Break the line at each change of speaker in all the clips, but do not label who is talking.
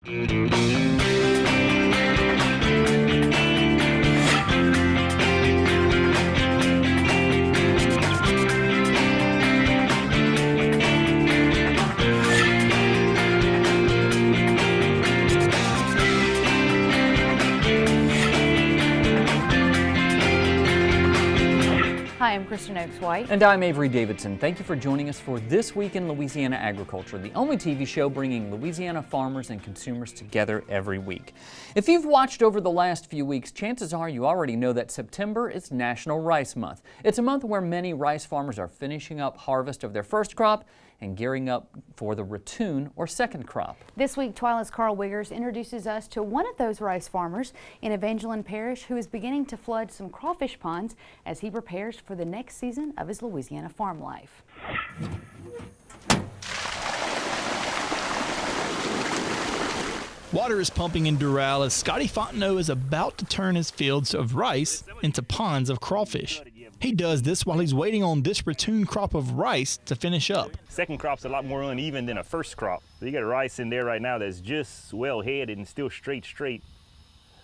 Hi, I'm Kristen Oaks-White.
And I'm Avery Davidson. Thank you for joining us for This Week in Louisiana Agriculture, the only TV show bringing Louisiana farmers and consumers together every week. If you've watched over the last few weeks, chances are you already know that September is National Rice Month. It's a month where many rice farmers are finishing up harvest of their first crop and gearing up for the ratoon or second crop.
This week, TWILA's Carl Wiggers introduces us to one of those rice farmers in Evangeline Parish who is beginning to flood some crawfish ponds as he prepares for the next season of his Louisiana farm life.
Water is pumping in Doral as Scotty Fontenot is about to turn his fields of rice into ponds of crawfish. He does this while he's waiting on this ratoon crop of rice to finish up.
Second crop's a lot more uneven than a first crop. So you got rice in there right now that's just well headed and still straight.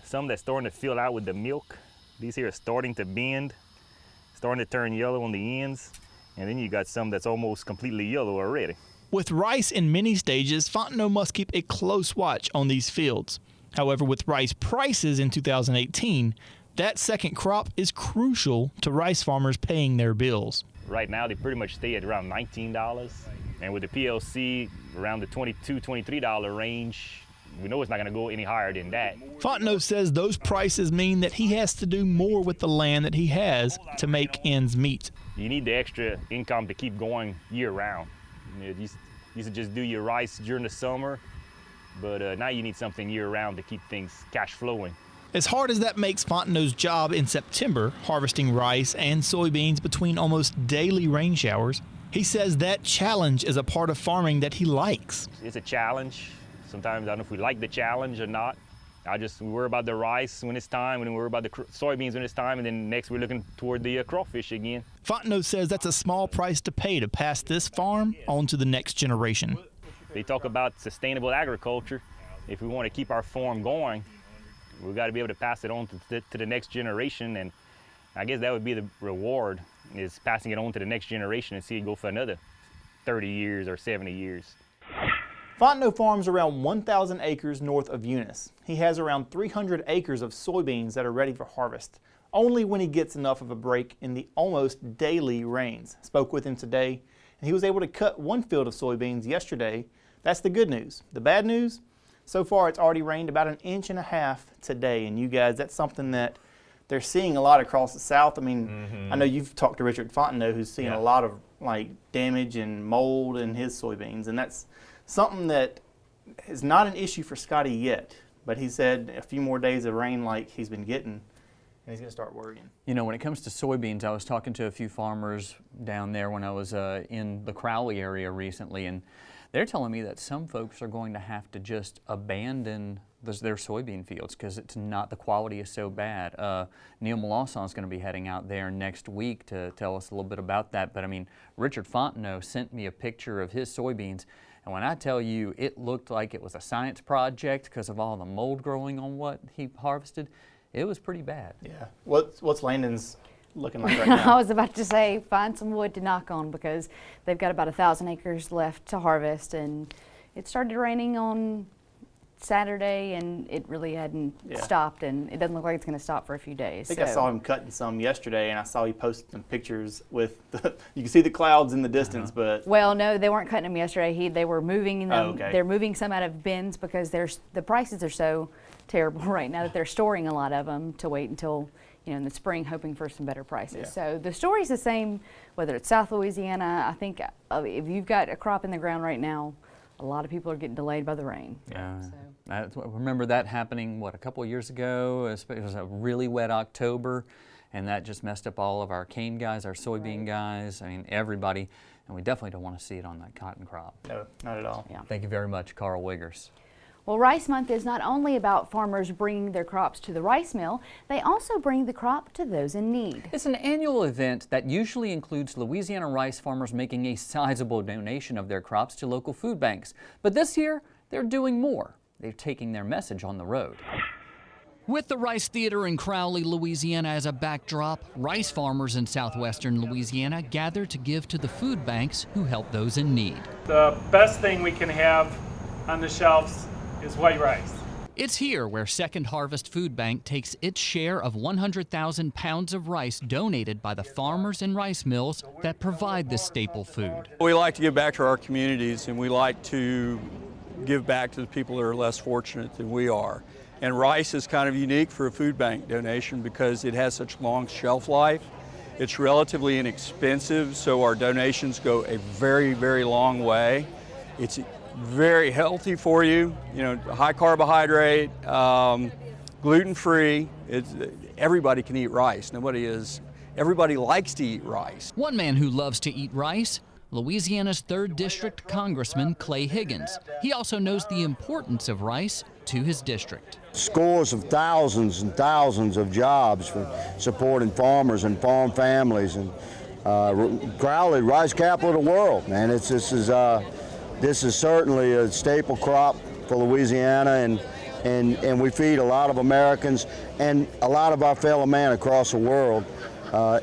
Some that's starting to fill out with the milk. These here are starting to bend, starting to turn yellow on the ends. And then you got some that's almost completely yellow already.
With rice in many stages, Fontenot must keep a close watch on these fields. However, with rice prices in 2018, that second crop is crucial to rice farmers paying their bills.
Right now, they pretty much stay at around $19. And with the PLC, around the $22, $23 range, we know it's not going to go any higher than that.
Fontenot says those prices mean that he has to do more with the land that he has to make ends meet.
You need the extra income to keep going year round. You used to just do your rice during the summer, but now you need something year round to keep things cash flowing.
As hard as that makes Fontenot's job in September, harvesting rice and soybeans between almost daily rain showers, he says that challenge is a part of farming that he likes.
It's a challenge. Sometimes I don't know if we like the challenge or not. We worry about the rice when it's time, and then we worry about the soybeans when it's time, and then next we're looking toward the crawfish again.
Fontenot says that's a small price to pay to pass this farm on to the next generation.
They talk about sustainable agriculture. If we want to keep our farm going, we've got to be able to pass it on to the next generation, and I guess that would be the reward, is passing it on to the next generation and see it go for another 30 years or 70 years.
Fontenot farms around 1,000 acres north of Eunice. He has around 300 acres of soybeans that are ready for harvest, only when he gets enough of a break in the almost daily rains. Spoke with him today, and he was able to cut one field of soybeans yesterday. That's the good news. The bad news? So far, it's already rained about 1.5 inches today, and you guys, that's something that they're seeing a lot across the South. I mean, I know you've talked to Richard Fontenot, who's seeing a lot of damage and mold in his soybeans, and that's something that is not an issue for Scotty yet. But he said a few more days of rain like he's been getting, and he's going to start worrying.
You know, when it comes to soybeans, I was talking to a few farmers down there when I was in the Crowley area recently, and they're telling me that some folks are going to have to just abandon their soybean fields because the quality is so bad. Neil Melancon is going to be heading out there next week to tell us a little bit about that. But I mean, Richard Fontenot sent me a picture of his soybeans, and when I tell you it looked like it was a science project because of all the mold growing on what he harvested, it was pretty bad.
Yeah. What's Landon's looking like right now?
I was about to say, find some wood to knock on because they've got about 1,000 acres left to harvest, and it started raining on Saturday, and it really hadn't stopped, and it doesn't look like it's going to stop for a few days.
I think I saw him cutting some yesterday, and I saw he posted some pictures with you can see the clouds in the distance, but
well, no, they weren't cutting them yesterday. They were moving them.
Oh, okay.
They're moving some out of bins because the prices are so terrible right now that they're storing a lot of them to wait until in the spring, hoping for some better prices.
Yeah.
So the story's the same, whether it's South Louisiana. I think if you've got a crop in the ground right now, a lot of people are getting delayed by the rain.
Yeah.
So.
Remember that happening, a couple of years ago? It was a really wet October, and that just messed up all of our cane guys, our soybean guys, I mean, everybody, and we definitely don't want to see it on that cotton crop.
no, not at all.
Yeah.
Thank you very much, Carl Wiggers.
Well, Rice Month is not only about farmers bringing their crops to the rice mill, they also bring the crop to those in need.
It's an annual event that usually includes Louisiana rice farmers making a sizable donation of their crops to local food banks. But this year, they're doing more. they're taking their message on the road.
With the Rice Theater in Crowley, Louisiana as a backdrop, rice farmers in southwestern Louisiana gather to give to the food banks who help those in need.
The best thing we can have on the shelves is white rice.
It's here where Second Harvest Food Bank takes its share of 100,000 pounds of rice donated by the farmers and rice mills that provide this staple food.
We like to give back to our communities, and we like to give back to the people that are less fortunate than we are. And rice is kind of unique for a food bank donation because it has such long shelf life. It's relatively inexpensive, so our donations go a very, very long way. It's very healthy for you, high carbohydrate, gluten-free. Everybody can eat rice. Everybody likes to eat rice.
One man who loves to eat rice, Louisiana's 3rd District Congressman Clay Higgins. He also knows the importance of rice to his district.
Scores of thousands and thousands of jobs for supporting farmers and farm families, and Crowley, rice capital of the world, man. This is certainly a staple crop for Louisiana, and we feed a lot of Americans, and a lot of our fellow man across the world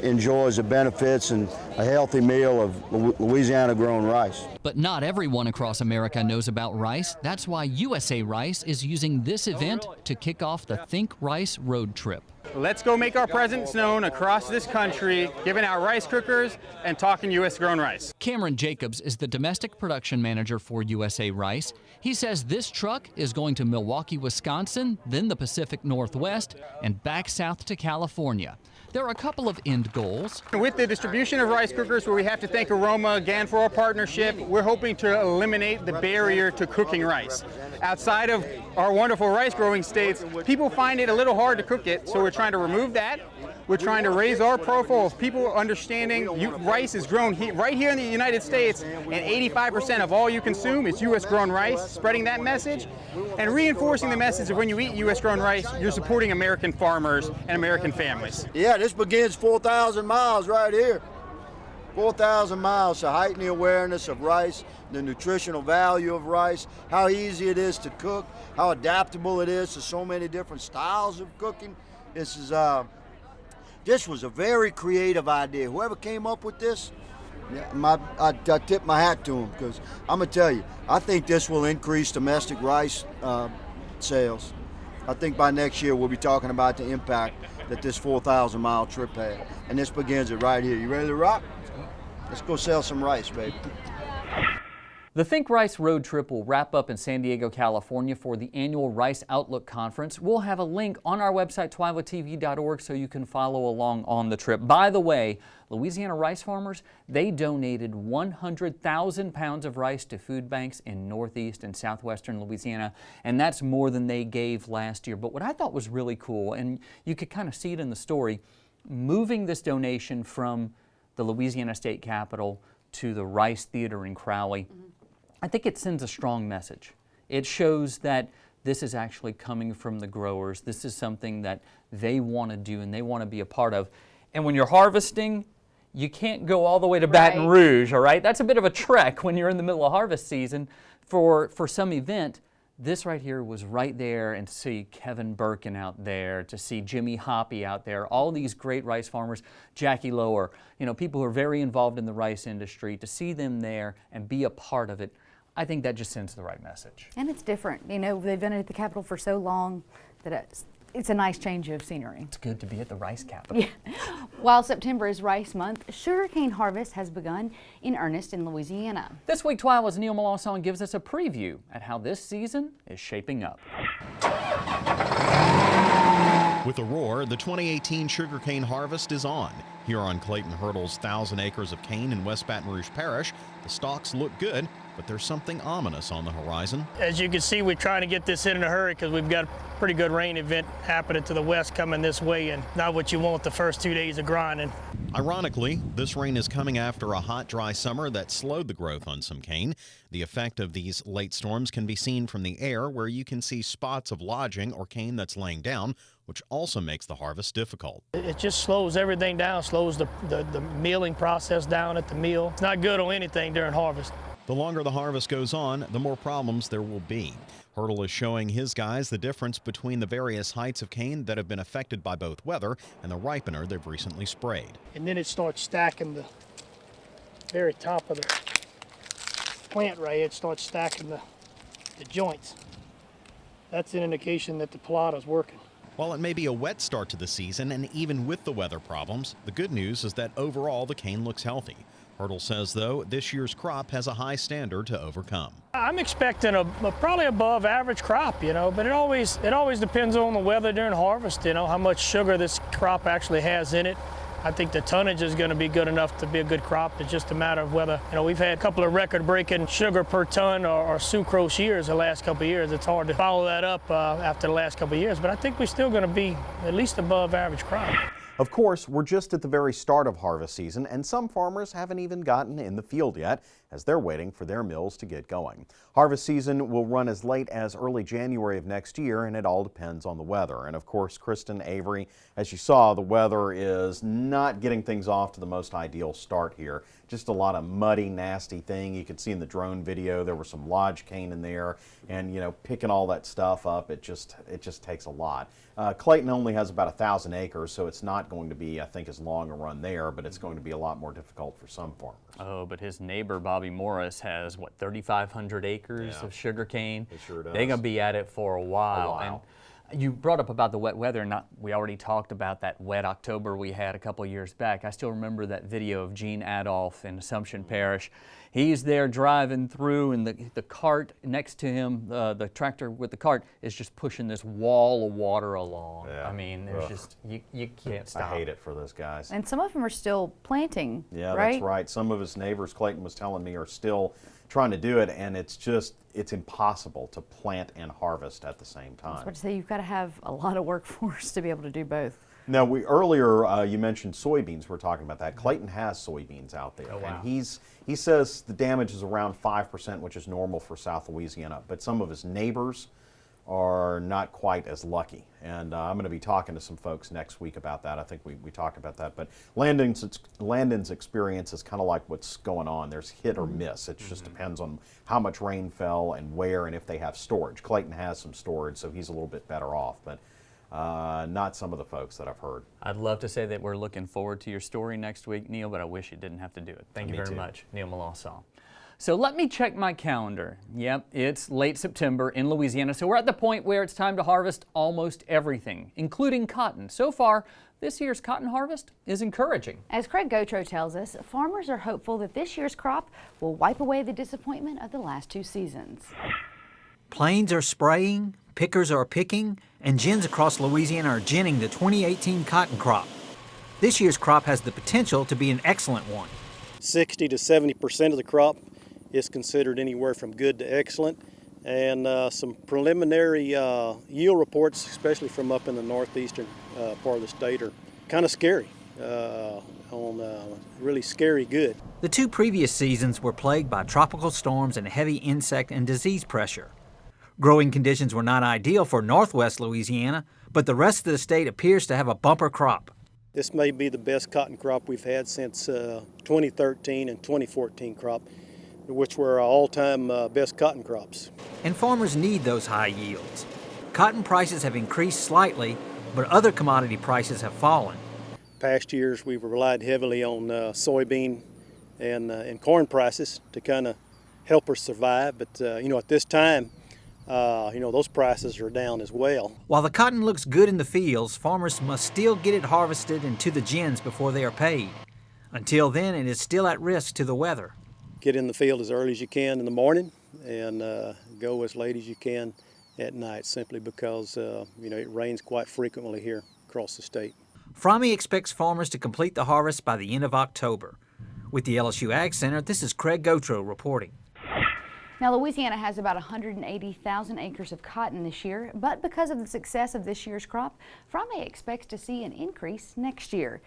enjoys the benefits and a healthy meal of Louisiana-grown rice.
But not everyone across America knows about rice. That's why USA Rice is using this event to kick off the Think Rice road trip.
Let's go make our presence known across this country, giving out rice cookers and talking U.S.-grown rice.
Cameron Jacobs is the domestic production manager for USA Rice. He says this truck is going to Milwaukee, Wisconsin, then the Pacific Northwest, and back south to California. There are a couple of end goals.
With the distribution of rice cookers, where we have to thank Aroma again for our partnership, we're hoping to eliminate the barrier to cooking rice. Outside of our wonderful rice growing states, people find it a little hard to cook it, so we're trying to remove that. We're trying to raise our profile of people understanding rice is grown right here in the United States, and 85% of all you consume is U.S. grown rice, spreading that message and reinforcing the message of when you eat U.S. grown rice, you're supporting American farmers and American families.
Yeah, this begins 4,000 miles right here. 4,000 miles to heighten the awareness of rice, the nutritional value of rice, how easy it is to cook, how adaptable it is to so many different styles of cooking. This was a very creative idea. Whoever came up with this, I tip my hat to them, because I'm going to tell you, I think this will increase domestic rice sales. I think by next year we'll be talking about the impact that this 4,000-mile trip had. And this begins it right here. You ready to rock? Let's go sell some rice, baby.
The Think Rice road trip will wrap up in San Diego, California for the annual Rice Outlook Conference. We'll have a link on our website, twilatv.org, so you can follow along on the trip. By the way, Louisiana rice farmers, they donated 100,000 pounds of rice to food banks in northeast and southwestern Louisiana, and that's more than they gave last year. But what I thought was really cool, and you could kind of see it in the story, moving this donation from the Louisiana State Capitol to the Rice Theater in Crowley, I think it sends a strong message. It shows that this is actually coming from the growers. This is something that they want to do and they want to be a part of. And when you're harvesting, you can't go all the way to Baton Rouge, all right? That's a bit of a trek when you're in the middle of harvest season for some event. This right here was right there, and to see Kevin Birkin out there, to see Jimmy Hoppy out there, all these great rice farmers, Jackie Lower, people who are very involved in the rice industry, to see them there and be a part of it, I think that just sends the right message.
And it's different. They've been at the Capitol for so long that it's a nice change of scenery.
It's good to be at the rice capital.
Yeah. While September is Rice Month, Sugarcane Harvest has begun in earnest in Louisiana.
This week, TWILA's Neil Melanson gives us a preview at how this season is shaping up.
With a roar, the 2018 Sugarcane Harvest is on. Here on Clayton Hurdle's 1,000 acres of cane in West Baton Rouge Parish, the stalks look good, but there's something ominous on the horizon.
As you can see, we're trying to get this in a hurry because we've got a pretty good rain event happening to the west coming this way, and not what you want the first 2 days of grinding.
Ironically, this rain is coming after a hot, dry summer that slowed the growth on some cane. The effect of these late storms can be seen from the air, where you can see spots of lodging or cane that's laying down, which also makes the harvest difficult.
It just slows everything down, slows the milling process down at the mill. It's not good on anything during harvest.
The longer the harvest goes on, the more problems there will be. Hurdle is showing his guys the difference between the various heights of cane that have been affected by both weather and the ripener they've recently sprayed.
And then it starts stacking the very top of the plant right here. It starts stacking the joints. That's an indication that the plot is working.
While it may be a wet start to the season, and even with the weather problems, the good news is that overall the cane looks healthy. Hurdle says, though, this year's crop has a high standard to overcome.
I'm expecting a probably above average crop, but it always depends on the weather during harvest, how much sugar this crop actually has in it. I think the tonnage is going to be good enough to be a good crop. It's just a matter of whether, we've had a couple of record-breaking sugar per ton or sucrose years the last couple of years. It's hard to follow that up after the last couple of years, but I think we're still going to be at least above average crop.
Of course, we're just at the very start of harvest season, and some farmers haven't even gotten in the field yet as they're waiting for their mills to get going. Harvest season will run as late as early January of next year, and it all depends on the weather. And of course, Kristen, Avery, as you saw, the weather is not getting things off to the most ideal start here. Just a lot of muddy, nasty thing. You could see in the drone video there was some lodge cane in there, and picking all that stuff up, it just takes a lot. Clayton only has about 1,000 acres, so it's not going to be, I think, as long a run there, but it's going to be a lot more difficult for some farmers.
Oh, but his neighbor Bobby Morris has, 3,500 acres of sugarcane.
It sure does.
They're going to be at it for a while. And you brought up about the wet weather, and we already talked about that wet October we had a couple years back. I still remember that video of Gene Adolph in Assumption Parish. He's there driving through, and the cart next to him, the tractor with the cart, is just pushing this wall of water along.
Yeah.
I mean, there's just, you can't stop.
I hate it for those guys.
And some of them are still planting,
Yeah,
right?
that's right. Some of his neighbors, Clayton was telling me, are still trying to do it, and it's impossible to plant and harvest at the same time.
I was about to say, you've got to have a lot of workforce to be able to do both.
Now, earlier you mentioned soybeans. We're talking about that. Clayton has soybeans out there, and he says the damage is around 5%, which is normal for South Louisiana. But some of his neighbors are not quite as lucky, and I'm going to be talking to some folks next week about that. I think we talked about that. But Landon's experience is kind of like what's going on. There's hit or miss. It just depends on how much rain fell and where, and if they have storage. Clayton has some storage, so he's a little bit better off. But not some of the folks that I've heard.
I'd love to say that we're looking forward to your story next week, Neil, but I wish you didn't have to do it. Thank you very much, Neil Melancon. So let me check my calendar. Yep, it's late September in Louisiana, so we're at the point where it's time to harvest almost everything, including cotton. So far, this year's cotton harvest is encouraging.
As Craig Gautreaux tells us, farmers are hopeful that this year's crop will wipe away the disappointment of the last 2 seasons.
Planes are spraying, pickers are picking, and gins across Louisiana are ginning the 2018 cotton crop. This year's crop has the potential to be an excellent one.
60 to 70% of the crop is considered anywhere from good to excellent, and some preliminary yield reports, especially from up in the northeastern part of the state, are kind of scary, really scary good.
The 2 previous seasons were plagued by tropical storms and heavy insect and disease pressure. Growing conditions were not ideal for northwest Louisiana, but the rest of the state appears to have a bumper crop.
This may be the best cotton crop we've had since 2013 and 2014 crop, which were our all-time best cotton crops.
And farmers need those high yields. Cotton prices have increased slightly, but other commodity prices have fallen.
Past years we've relied heavily on soybean and corn prices to kind of help us survive, but at this time, those prices are down as well.
While the cotton looks good in the fields, farmers must still get it harvested into the gins before they are paid. Until then, it is still at risk to the weather.
Get in the field as early as you can in the morning and go as late as you can at night, simply because it rains quite frequently here across the state.
Frommie expects farmers to complete the harvest by the end of October. With the LSU Ag Center, this is Craig Gautreaux reporting.
Now, Louisiana has about 180,000 acres of cotton this year, but because of the success of this year's crop, Frommie expects to see an increase next year.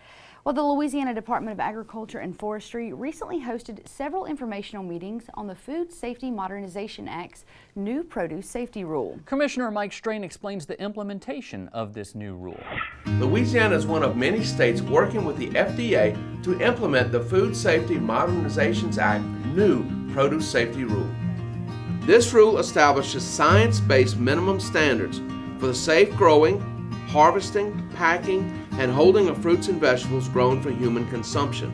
Well, the Louisiana Department of Agriculture and Forestry recently hosted several informational meetings on the Food Safety Modernization Act's new produce safety rule.
Commissioner Mike Strain explains the implementation of this new rule.
Louisiana is one of many states working with the FDA to implement the Food Safety Modernization Act new produce safety rule. This rule establishes science-based minimum standards for the safe growing, harvesting, packing, and holding of fruits and vegetables grown for human consumption.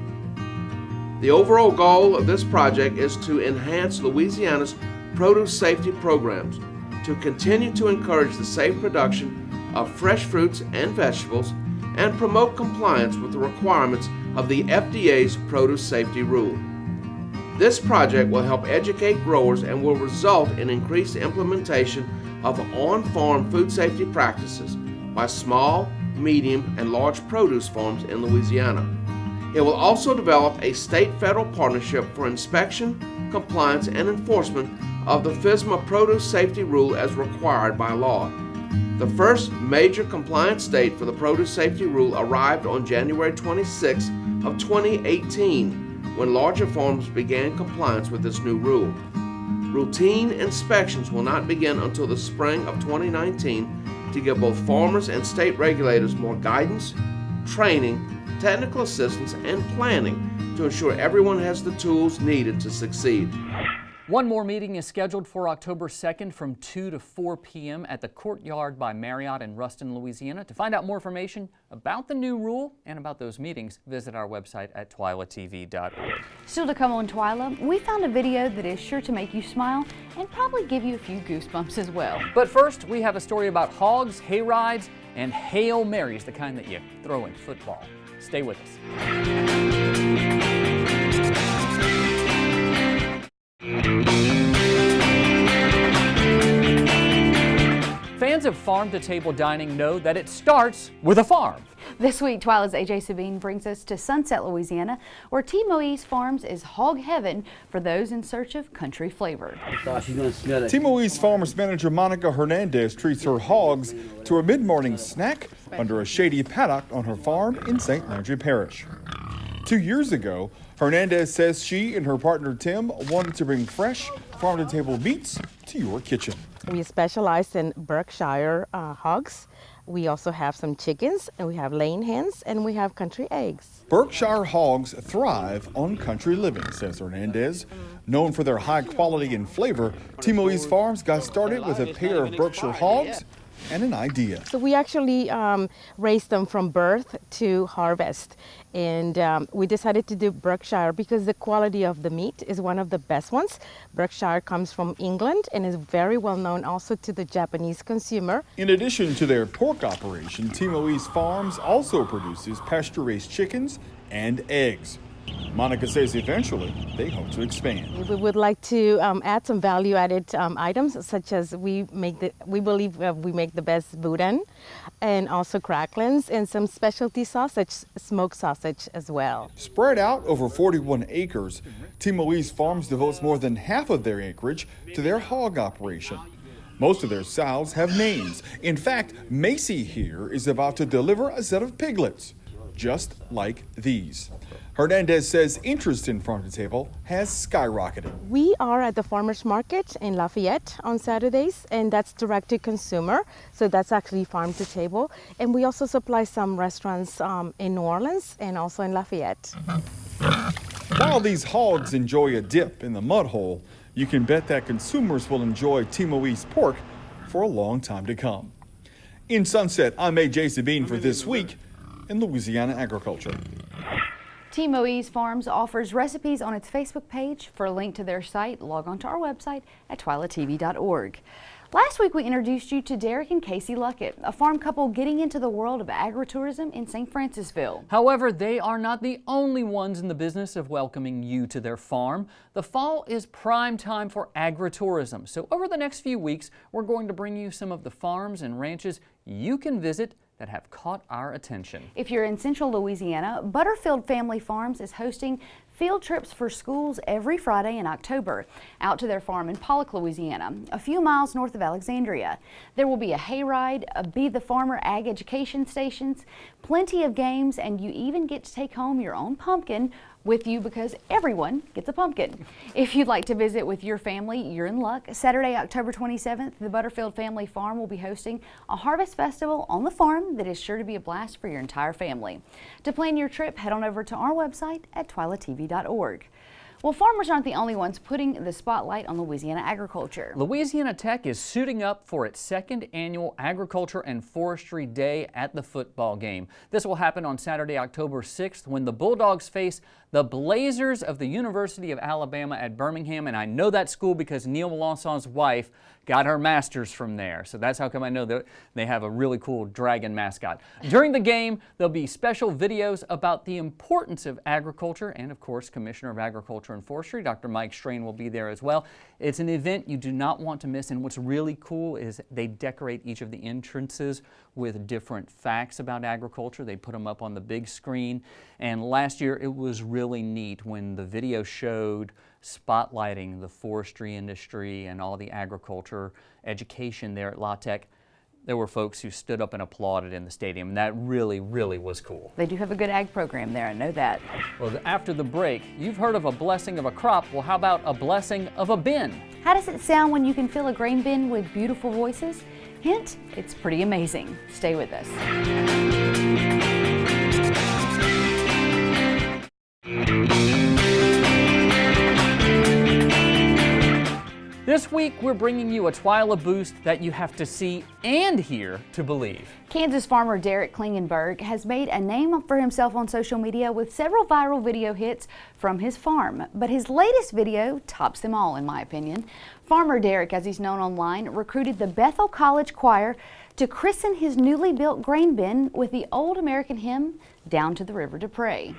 The overall goal of this project is to enhance Louisiana's produce safety programs, to continue to encourage the safe production of fresh fruits and vegetables, and promote compliance with the requirements of the FDA's produce safety rule. This project will help educate growers and will result in increased implementation of on-farm food safety practices by small, medium, and large produce farms in Louisiana. It will also develop a state-federal partnership for inspection, compliance, and enforcement of the FSMA produce safety rule as required by law. The first major compliance state for the produce safety rule arrived on January 26 of 2018, when larger farms began compliance with this new rule. Routine inspections will not begin until the spring of 2019 to give both farmers and state regulators more guidance, training, technical assistance, and planning to ensure everyone has the tools needed to succeed.
One more meeting is scheduled for October 2nd from 2 to 4 p.m. at the Courtyard by Marriott in Ruston, Louisiana. To find out more information about the new rule and about those meetings, visit our website at twilatv.org.
Still to come on TWILA, we found a video that is sure to make you smile and probably give you a few goosebumps as well.
But first, we have a story about hogs, hay rides, and Hail Marys, the kind that you throw in football. Stay with us. Fans of farm-to-table dining know that it starts with a farm.
This week, TWILA's AJ Sabine brings us to Sunset, Louisiana, where T. Moise Farms is hog heaven for those in search of country flavor.
T. Moise Farms manager Monica Hernandez treats her hogs to a mid-morning snack under a shady paddock on her farm in St. Landry Parish. 2 years ago, Hernandez says she and her partner Tim wanted to bring fresh farm-to-table meats to your kitchen.
We specialize in Berkshire hogs. We also have some chickens, and we have laying hens, and we have country eggs.
Berkshire hogs thrive on country living, says Hernandez. Known for their high quality and flavor, T. Moise Farms got started with a pair of Berkshire hogs and an idea.
So we actually raised them from birth to harvest, and we decided to do Berkshire because the quality of the meat is one of the best ones. Berkshire comes from England and is very well known also to the Japanese consumer.
In addition to their pork operation, T. Moise Farms also produces pasture-raised chickens and eggs. Monica says eventually they hope to expand.
We would like to add some value-added items, such as we believe we make the best boudin, and also cracklins, and some specialty sausage, smoked sausage as well.
Spread out over 41 acres, T. Moise Farms devotes more than half of their acreage to their hog operation. Most of their sows have names. In fact, Macy here is about to deliver a set of piglets, just like these. Hernandez says interest in farm-to-table has skyrocketed.
We are at the farmers market in Lafayette on Saturdays, and that's direct to consumer, so that's actually farm-to-table. And we also supply some restaurants in New Orleans and also in Lafayette.
While these hogs enjoy a dip in the mud hole, you can bet that consumers will enjoy T. Moise pork for a long time to come. In Sunset, I'm AJ Sabine for This Week in Louisiana Agriculture.
T. Moise Farms offers recipes on its Facebook page. For a link to their site, log on to our website at twilatv.org. Last week we introduced you to Derek and Casey Luckett, a farm couple getting into the world of agritourism in St. Francisville.
However, they are not the only ones in the business of welcoming you to their farm. The fall is prime time for agritourism, so over the next few weeks we're going to bring you some of the farms and ranches you can visit that have caught our attention.
If you're in central Louisiana, Butterfield Family Farms is hosting field trips for schools every Friday in October out to their farm in Pollock, Louisiana, a few miles north of Alexandria. There will be a hayride, a Be the Farmer ag education stations, plenty of games, and you even get to take home your own pumpkin with you because everyone gets a pumpkin. If you'd like to visit with your family, you're in luck. Saturday, October 27th, the Butterfield Family Farm will be hosting a harvest festival on the farm that is sure to be a blast for your entire family. To plan your trip, head on over to our website at twilatv.org. Well, farmers aren't the only ones putting the spotlight on Louisiana agriculture.
Louisiana Tech is suiting up for its second annual Agriculture and Forestry Day at the football game. This will happen on Saturday, October 6th, when the Bulldogs face the Blazers of the University of Alabama at Birmingham. And I know that school because Neil Melançon's wife got her master's from there. So that's how come I know that they have a really cool dragon mascot. During the game, there'll be special videos about the importance of agriculture, and of course, Commissioner of Agriculture and Forestry, Dr. Mike Strain, will be there as well. It's an event you do not want to miss, and what's really cool is they decorate each of the entrances with different facts about agriculture. They put them up on the big screen, and last year it was really neat when the video showed spotlighting the forestry industry and all the agriculture education there at La Tech. There were folks who stood up and applauded in the stadium, and that really, really was cool.
They do have a good ag program there, I know that.
Well, after the break, you've heard of a blessing of a crop. Well, how about a blessing of a bin?
How does it sound when you can fill a grain bin with beautiful voices? Hint, it's pretty amazing. Stay with us.
This week, we're bringing you a TWILA boost that you have to see and hear to believe.
Kansas farmer Derek Klingenberg has made a name for himself on social media with several viral video hits from his farm. But his latest video tops them all, in my opinion. Farmer Derek, as he's known online, recruited the Bethel College Choir to christen his newly built grain bin with the old American hymn, Down to the River to Pray.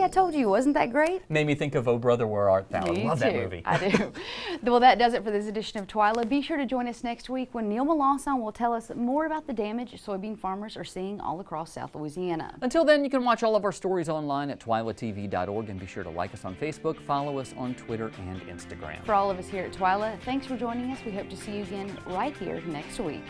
I told you, wasn't that great?
Made me think of Oh Brother, Where Art Thou? I love that
too.
movie.
I do. Well, that does it for this edition of TWILA. Be sure to join us next week when Neil Melançon will tell us more about the damage soybean farmers are seeing all across South Louisiana.
Until then, you can watch all of our stories online at twilatv.org, and be sure to like us on Facebook, follow us on Twitter and Instagram.
For all of us here at TWILA, thanks for joining us. We hope to see you again right here next week.